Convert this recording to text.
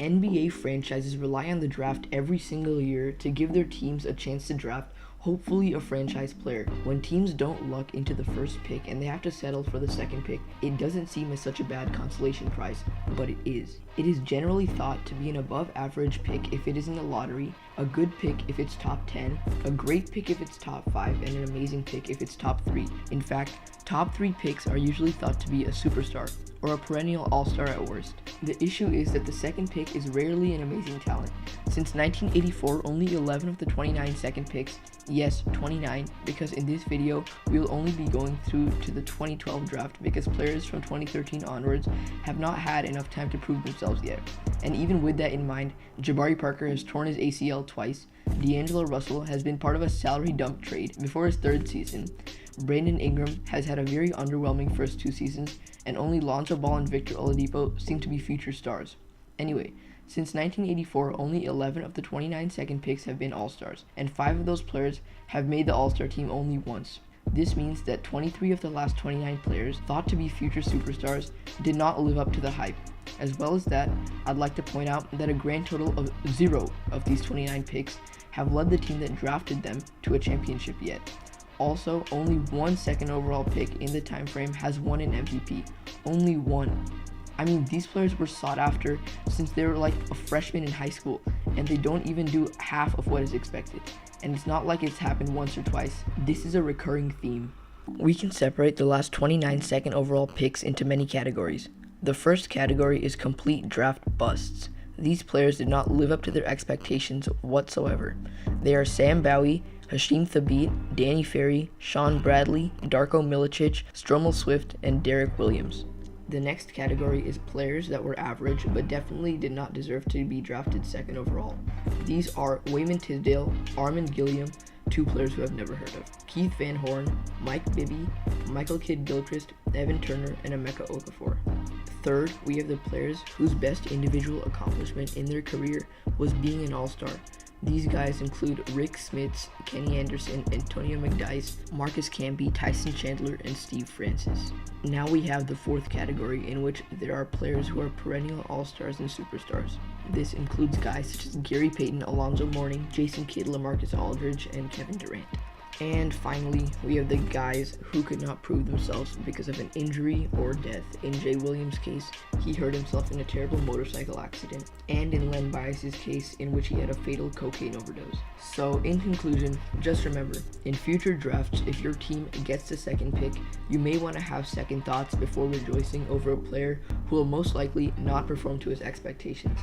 NBA franchises rely on the draft every single year to give their teams a chance to draft, hopefully, a franchise player. When teams don't luck into the first pick and they have to settle for the second pick, it doesn't seem as such a bad consolation prize, but it is. It is generally thought to be an above average pick if it is in the lottery, a good pick if it's top 10, a great pick if it's top 5, and an amazing pick if it's top 3. In fact, top 3 picks are usually thought to be a superstar, or a perennial all-star at worst. The issue is that the second pick is rarely an amazing talent. Since 1984, only 11 of the 29 second picks, yes, 29, because in this video, we will only be going through to the 2012 draft because players from 2013 onwards have not had enough time to prove themselves yet. And even with that in mind, Jabari Parker has torn his ACL twice, D'Angelo Russell has been part of a salary dump trade before his third season, Brandon Ingram has had a very underwhelming first 2 seasons, and only Lonzo Ball and Victor Oladipo seem to be future stars. Anyway, since 1984, only 11 of the 29 second picks have been All-Stars, and 5 of those players have made the All-Star team only once. This means that 23 of the last 29 players, thought to be future superstars, did not live up to the hype. As well as that, I'd like to point out that a grand total of 0 of these 29 picks have led the team that drafted them to a championship yet. Also, only one second overall pick in the time frame has won an MVP. Only one. I mean, these players were sought after since they were like a freshman in high school, and they don't even do half of what is expected. And it's not like it's happened once or twice. This is a recurring theme. We can separate the last 29 second overall picks into many categories. The first category is complete draft busts. These players did not live up to their expectations whatsoever. They are Sam Bowie, Hasheem Thabeet, Danny Ferry, Sean Bradley, Darko Milicic, Stromel Swift, and Derek Williams. The next category is players that were average but definitely did not deserve to be drafted second overall. These are Wayman Tisdale, Armin Gilliam, 2 players who I've never heard of, Keith Van Horn, Mike Bibby, Michael Kidd-Gilchrist, Evan Turner, and Emeka Okafor. Third, we have the players whose best individual accomplishment in their career was being an all-star. These guys include Rick Smits, Kenny Anderson, Antonio McDyess, Marcus Camby, Tyson Chandler, and Steve Francis. Now we have the fourth category, in which there are players who are perennial all-stars and superstars. This includes guys such as Gary Payton, Alonzo Mourning, Jason Kidd, LaMarcus Aldridge, and Kevin Durant. And finally, we have the guys who could not prove themselves because of an injury or death. In Jay Williams' case, he hurt himself in a terrible motorcycle accident, and in Len Bias's case, in which he had a fatal cocaine overdose. So, in conclusion, just remember, in future drafts, if your team gets the second pick, you may want to have second thoughts before rejoicing over a player who will most likely not perform to his expectations.